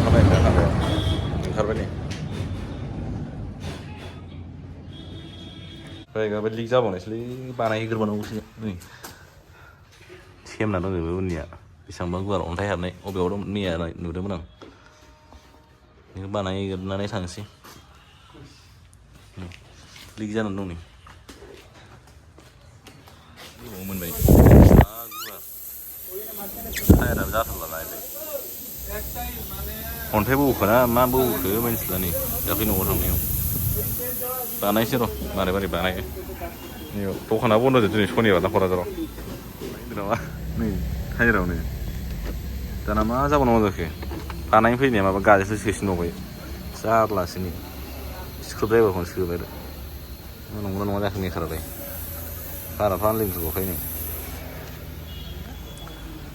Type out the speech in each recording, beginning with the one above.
ओंखारबाय नै जायगाबो लिक जाबावनायसोलै बानायग्रोबावनांगौसो नै सेमना दंजोबो उननिया बेसेबांबा गुवार अन्थाइ हाबनाय अबेयाव मैया नुदोंमोन आं बेखौ बानायग्रोनानै थांसै लिक जानानै दं नै गोबाव मोनबाय टायाराबो जाथारला नायलाय अन्थाइ बौखोना मा बौखो मिन्थिला नै दाख्लै न'आव थांनायाव बानायसै र' मारै बानायो नै दखाना बन्द' दिनै सनिबार ना क'क्राझाराव नामा नै टायारावनो दाना मा जाबावनांगौ जाखो बानायनो फैनाया माबा गाजोलसो सोसिनबावबाय जारलासो नै स्क्रुब ड्राइभारखौनो सोबाय नंगौना नङा जाखो मेकारालाय भाराफ्रानो लिंजोबबावखाय नै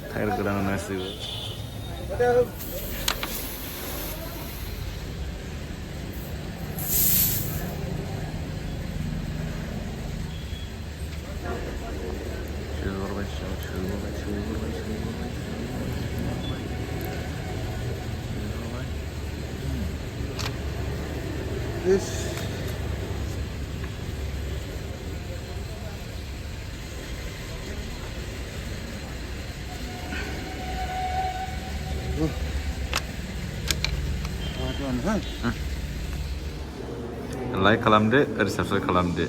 टायार गोदान होनांसिगौ This like खालामदो, subscribe खालामदो